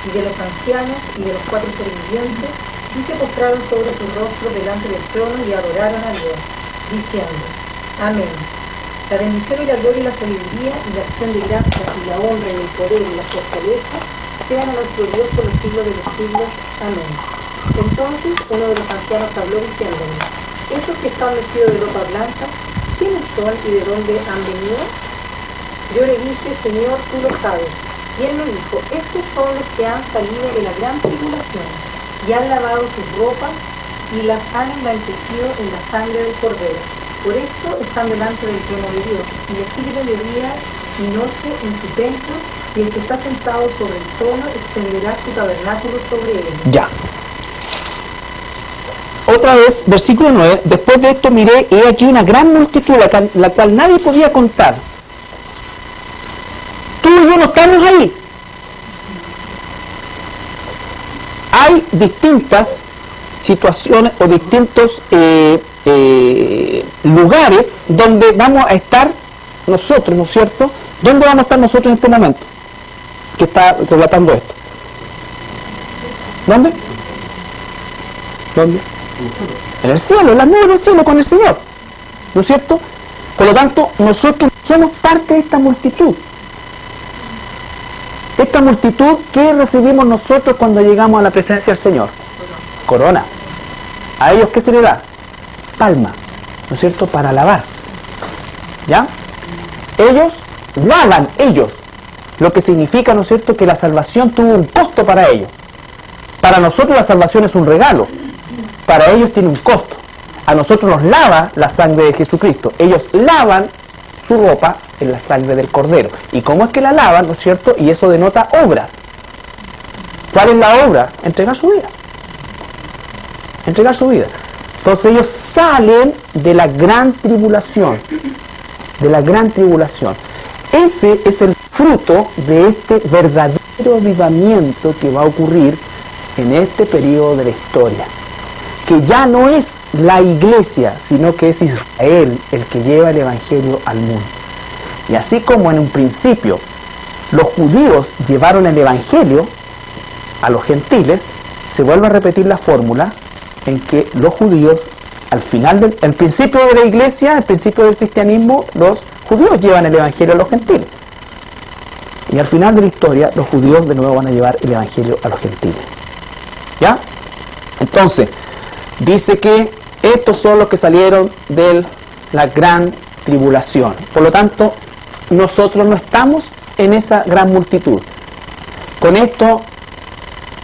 y de los ancianos y de los 4 seres vivientes, y se postraron sobre sus rostros delante del trono y adoraron a Dios, diciendo: Amén. La bendición y la gloria y la sabiduría y la acción de gracias y la honra y el poder y la fortaleza sean a nuestro Dios por los siglos de los siglos. Amén. Entonces uno de los ancianos habló diciéndome: estos que están vestidos de ropa blanca, ¿quiénes son y de dónde han venido? Yo le dije: Señor, tú lo sabes. Y él me dijo: estos son los que han salido de la gran tribulación y han lavado sus ropas y las han emblanquecido en la sangre del Cordero. Por esto están delante del trono de Dios y le sirven de día y noche en su templo, y el que está sentado sobre el trono extenderá su tabernáculo sobre él. Ya. Otra vez, versículo 9, después de esto miré, y he aquí una gran multitud, la cual nadie podía contar. Tú y yo no estamos ahí. Hay distintas situaciones o distintos lugares donde vamos a estar nosotros, ¿no es cierto? ¿Dónde vamos a estar nosotros en este momento? Que está relatando esto. ¿Dónde? ¿Dónde? En el cielo, en las nubes del cielo con el Señor, ¿no es cierto? Por lo tanto, nosotros somos parte de esta multitud. Esta multitud, ¿qué recibimos nosotros cuando llegamos a la presencia del Señor? Corona. ¿A ellos qué se le da? Palma, ¿no es cierto? Para alabar. ¿Ya? Ellos lavan, lo que significa, ¿no es cierto?, que la salvación tuvo un costo para ellos. Para nosotros la salvación es un regalo, para ellos tiene un costo. A nosotros nos lava la sangre de Jesucristo, ellos lavan su ropa en la sangre del Cordero. ¿Y cómo es que la lavan, no es cierto? Y eso denota obra. ¿Cuál es la obra? Entregar su vida. Entregar su vida. Entonces ellos salen de la gran tribulación. De la gran tribulación. Ese es el fruto de este verdadero avivamiento que va a ocurrir en este periodo de la historia. Que ya no es la iglesia, sino que es Israel el que lleva el evangelio al mundo. Y así como en un principio los judíos llevaron el evangelio a los gentiles, se vuelve a repetir la fórmula en que los judíos, al principio de la iglesia, al principio del cristianismo, los judíos llevan el evangelio a los gentiles. Y al final de la historia, los judíos de nuevo van a llevar el evangelio a los gentiles. ¿Ya? Entonces, dice que estos son los que salieron de la gran tribulación. Por lo tanto, nosotros no estamos en esa gran multitud. Con esto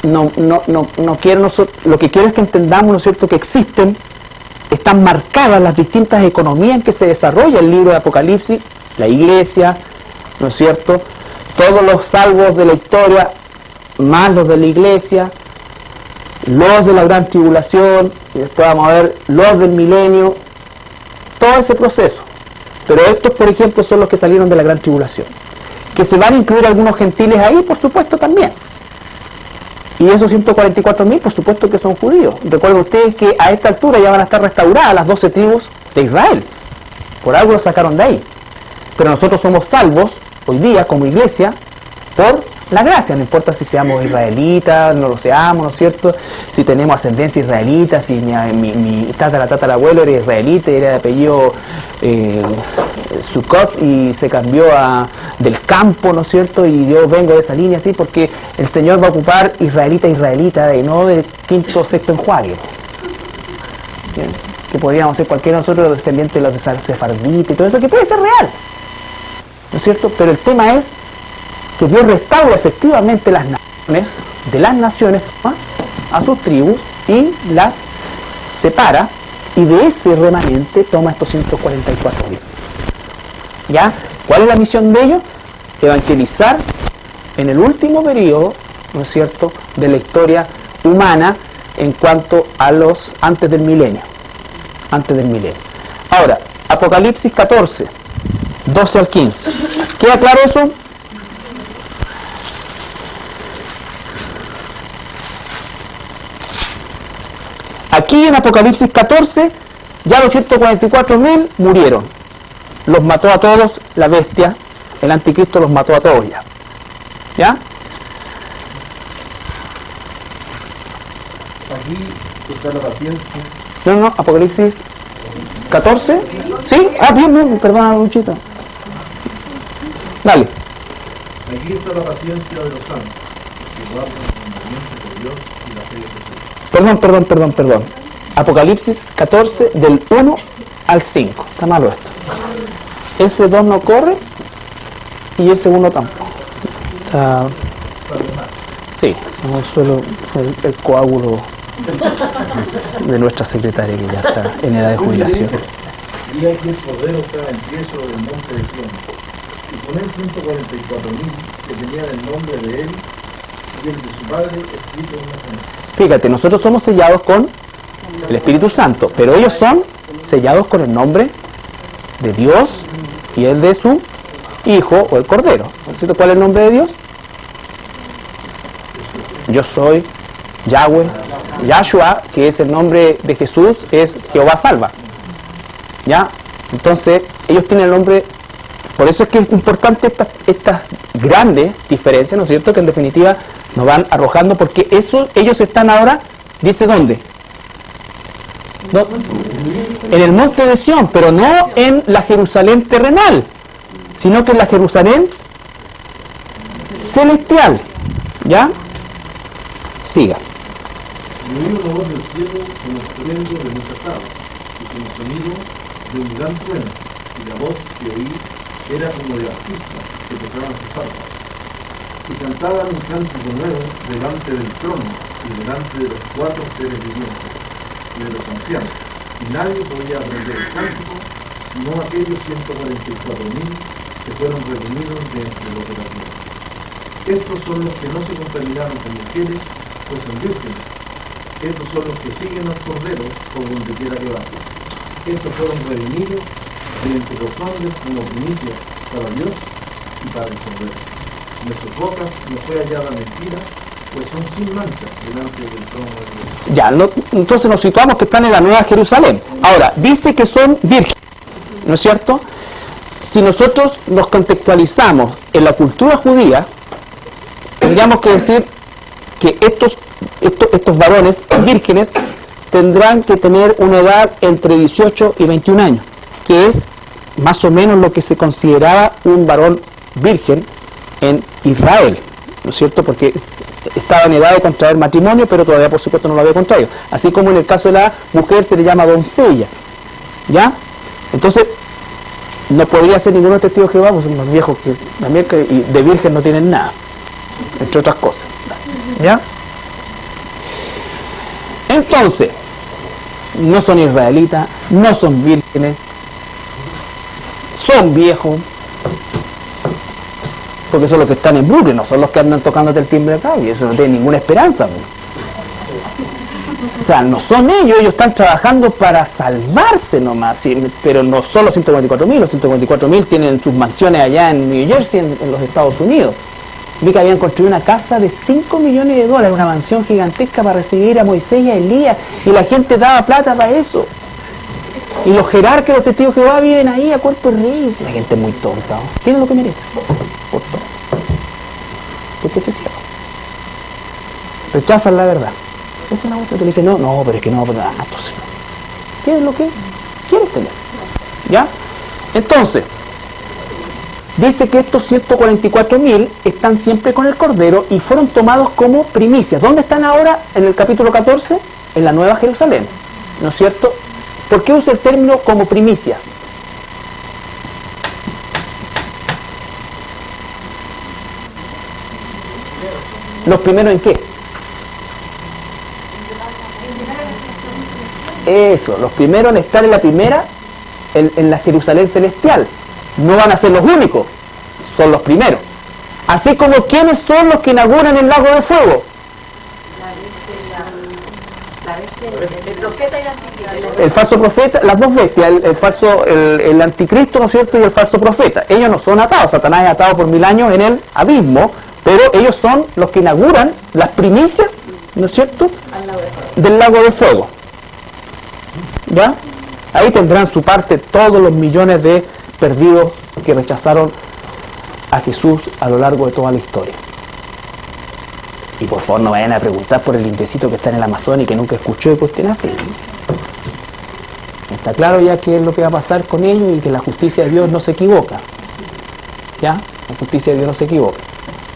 no quiero, lo que quiero es que entendamos, ¿no es cierto?, que están marcadas las distintas economías en que se desarrolla el libro de Apocalipsis, la iglesia, ¿no es cierto?, todos los salvos de la historia, más los de la iglesia, los de la gran tribulación, y después vamos a ver los del milenio, todo ese proceso. Pero estos, por ejemplo, son los que salieron de la gran tribulación. Que se van a incluir algunos gentiles ahí, por supuesto, también. Y esos 144.000, por supuesto que son judíos. Recuerden ustedes que a esta altura ya van a estar restauradas las 12 tribus de Israel. Por algo lo sacaron de ahí. Pero nosotros somos salvos hoy día como iglesia por la gracia. No importa si seamos israelitas, no lo seamos, ¿no es cierto? Si tenemos ascendencia israelita, si mi tatarabuelo era israelita, era de apellido Sukkot y se cambió del campo, ¿no es cierto? Y yo vengo de esa línea así porque el Señor va a ocupar israelita y no de quinto o sexto enjuague. ¿Bien? Que podríamos ser cualquiera de nosotros los descendientes de los de sefarditas y todo eso, que puede ser real, ¿no es cierto? Pero el tema es que Dios restaura efectivamente las naciones, de las naciones a sus tribus y las separa, y de ese remanente toma estos 144.000. ¿Ya? ¿Cuál es la misión de ellos? Evangelizar en el último periodo, ¿no es cierto?, de la historia humana en cuanto a los antes del milenio. Antes del milenio. Ahora, Apocalipsis 14, 12 al 15. ¿Queda claro eso? Aquí en Apocalipsis 14, ya los 144.000 murieron. Los mató a todos la bestia, el anticristo los mató a todos ya. ¿Ya? Aquí está la paciencia. No, Apocalipsis 14. ¿Sí? Bien, perdona, Luchito. Dale. Aquí está la paciencia de los santos, que guardan el mandamiento de Dios y la fe de Jesús. Perdón. Apocalipsis 14, del 1 al 5. Está malo esto. Ese 2 no corre y ese 1 tampoco. Sí, solo el coágulo de nuestra secretaria que ya está en edad de jubilación. Y aquí el Cordero estaba en pie sobre el monte de Sion, y con él 144.000 que tenían el nombre de él y el de su padre escrito en una frente. Fíjate, nosotros somos sellados con el Espíritu Santo, pero ellos son sellados con el nombre de Dios y el de su Hijo o el Cordero. ¿Cierto? ¿Cuál es el nombre de Dios? Yo soy Yahweh, Yahshua, que es el nombre de Jesús, es Jehová salva. ¿Ya? Entonces, ellos tienen el nombre. Por eso es que es importante estas grandes diferencias, ¿no es cierto?, que en definitiva nos van arrojando, porque eso, ellos están ahora, dice dónde, no, en el monte de Sión, pero no en la Jerusalén terrenal, sino que en la Jerusalén celestial. ¿Ya? Siga. Y oí una voz del cielo como estruendo de muchas aguas, y como sonido de un gran trueno, y la voz que oí era como de artistas que tocaban sus arpas, y cantaban un cántico nuevo delante del trono y delante de los 4 seres vivientes y de los ancianos, y nadie podía aprender el cántico sino aquellos 144.000 que fueron redimidos de entre los de la tierra. Estos son los que no se contaminaron con mujeres, pues son vírgenes. Estos son los que siguen los corderos por donde quiera que vayan. Estos fueron redimidos de entre los hombres como primicias para Dios y para el cordero. En sus bocas no fue hallada mentira, pues son sin mancha delante del trono de Dios. Ya, entonces nos situamos que están en la Nueva Jerusalén. Ahora, dice que son vírgenes, ¿no es cierto? Si nosotros nos contextualizamos en la cultura judía, tendríamos que decir que estos varones vírgenes tendrán que tener una edad entre 18 y 21 años, que es más o menos lo que se consideraba un varón virgen en Israel, ¿no es cierto? Porque estaba en edad de contraer matrimonio, pero todavía por supuesto no lo había contraído. Así como en el caso de la mujer se le llama doncella, ¿ya? Entonces, no podría ser ninguno testigo de Jehová, pues son más viejos que también, y de virgen no tienen nada, entre otras cosas. ¿Ya? Entonces, no son israelitas, no son vírgenes, son viejos, porque son los que están en Brooklyn, no son los que andan tocándote el timbre acá, y eso no tiene ninguna esperanza. O sea, no son ellos están trabajando para salvarse nomás, ¿sí? Pero no son los 144.000, los 144.000 tienen sus mansiones allá en New Jersey, en los Estados Unidos. Vi que habían construido una casa de $5 millones, una mansión gigantesca para recibir a Moisés y a Elías, y la gente daba plata para eso. Y los jerarcas, los testigos de Jehová viven ahí a cuerpo de rey. La gente es muy tonta, ¿no? Tiene lo que merece, por todo. Porque se cierra. Rechazan la verdad. Esa es la otra que le dice, no, pero es que no, entonces no. Tienen lo que quieren tener. ¿Ya? Entonces, dice que estos 144.000 están siempre con el Cordero y fueron tomados como primicias. ¿Dónde están ahora? En el capítulo 14, en la Nueva Jerusalén. ¿No es cierto? ¿Por qué usa el término como primicias? ¿Los primeros en qué? Eso, los primeros en estar en la primera, en la Jerusalén celestial. No van a ser los únicos, son los primeros. Así como, ¿quiénes son los que inauguran el lago de fuego? El profeta y el anticristo. El falso profeta, las dos bestias, el anticristo, ¿no es cierto?, y el falso profeta. Ellos no son atados, Satanás es atado por 1000 años en el abismo, pero ellos son los que inauguran las primicias, ¿no es cierto?, del lago de fuego. ¿Ya? Ahí tendrán su parte todos los millones de perdidos que rechazaron a Jesús a lo largo de toda la historia. Y por favor no vayan a preguntar por el indecito que está en el Amazonas y que nunca escuchó y cuestión así. Está claro ya qué es lo que va a pasar con ellos y que la justicia de Dios no se equivoca. ¿Ya? La justicia de Dios no se equivoca.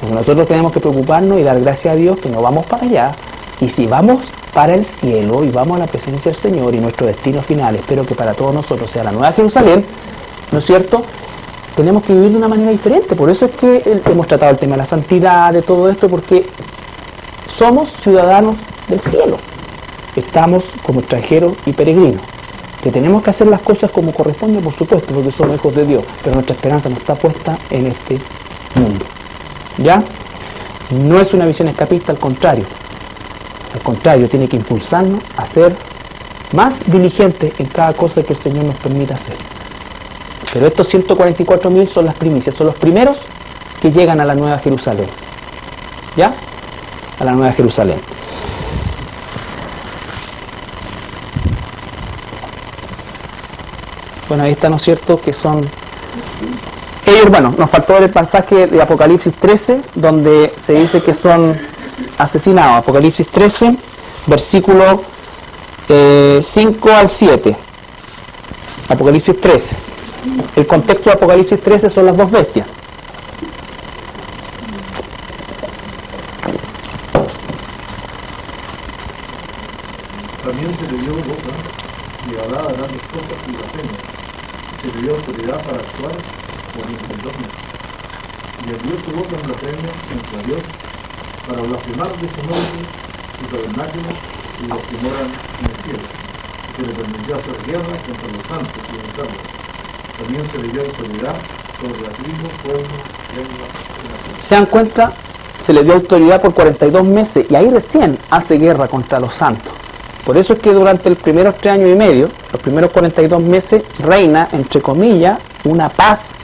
Porque nosotros tenemos que preocuparnos y dar gracias a Dios que no vamos para allá. Y si vamos para el cielo y vamos a la presencia del Señor y nuestro destino final, espero que para todos nosotros sea la Nueva Jerusalén, ¿no es cierto?, tenemos que vivir de una manera diferente. Por eso es que hemos tratado el tema de la santidad, de todo esto, porque somos ciudadanos del cielo. Estamos como extranjeros y peregrinos. Que tenemos que hacer las cosas como corresponde, por supuesto, porque somos hijos de Dios, pero nuestra esperanza no está puesta en este mundo. ¿Ya? No es una visión escapista, al contrario. Al contrario, tiene que impulsarnos a ser más diligentes en cada cosa que el Señor nos permita hacer. Pero estos 144.000 son las primicias, son los primeros que llegan a la Nueva Jerusalén. ¿Ya? A la Nueva Jerusalén. Bueno, ahí está, ¿no es cierto?, que son ellos. Bueno, nos faltó el pasaje de Apocalipsis 13, donde se dice que son asesinados. Apocalipsis 13, versículo 5 al 7. Apocalipsis 13. El contexto de Apocalipsis 13 son las dos bestias. También se le dio boca y hablaba grandes cosas y blasfemias. Se le dio autoridad para actuar por 22 meses. Y abrió su boca en blasfemia contra Dios para blasfemar de su nombre, su tabernáculo y los que moran en el cielo. Y se le permitió hacer guerra contra los santos y vencerlos. También se le dio autoridad sobre la tribu, pueblo, lengua y nación. ¿Se dan cuenta? Se le dio autoridad por 42 meses y ahí recién hace guerra contra los santos. Por eso es que durante los primeros 3 años y medio, los primeros 42 meses, reina, entre comillas, una paz,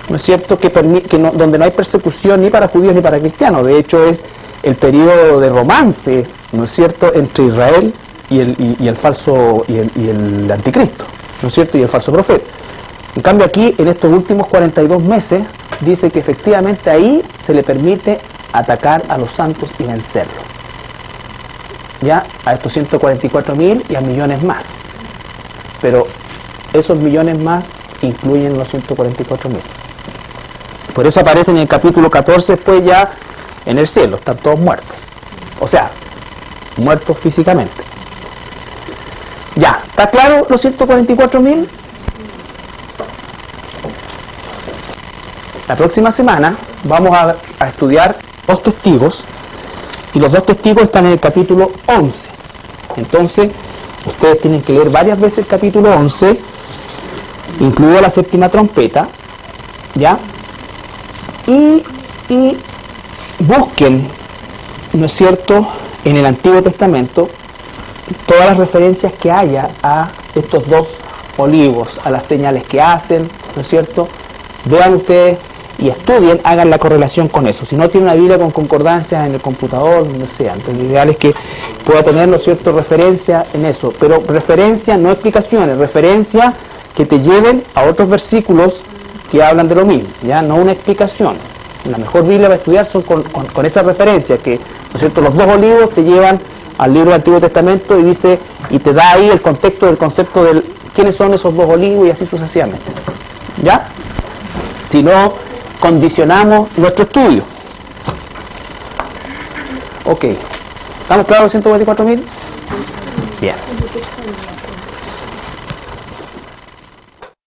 ¿no es cierto?, donde no hay persecución ni para judíos ni para cristianos. De hecho, es el periodo de romance, ¿no es cierto?, entre Israel y el falso y el anticristo, ¿no es cierto?, y el falso profeta. En cambio aquí, en estos últimos 42 meses, dice que efectivamente ahí se le permite atacar a los santos y vencerlos. Ya a estos 144.000 y a millones más. Pero esos millones más incluyen los 144.000. Por eso aparecen en el capítulo 14, pues ya en el cielo, están todos muertos. O sea, muertos físicamente. Ya, ¿está claro los 144.000? La próxima semana vamos a estudiar dos testigos, y los dos testigos están en el capítulo 11. Entonces, ustedes tienen que leer varias veces el capítulo 11, incluida la séptima trompeta, ¿ya? Y busquen, ¿no es cierto?, en el Antiguo Testamento todas las referencias que haya a estos dos olivos, a las señales que hacen, ¿no es cierto? Vean ustedes y estudien, hagan la correlación con eso. Si no tiene una Biblia con concordancias en el computador, donde sea, entonces lo ideal es que pueda tener, ¿no es cierto?, referencia en eso, pero referencia, no explicaciones, referencia que te lleven a otros versículos que hablan de lo mismo, ya no una explicación. La mejor Biblia para estudiar son con esa referencia, que, ¿no es cierto?, los dos olivos te llevan al libro del Antiguo Testamento y dice, y te da ahí el contexto del concepto de quiénes son esos dos olivos y así sucesivamente. ¿Ya? Si no, condicionamos nuestro estudio. Ok. ¿Estamos claros los 124.000? Bien.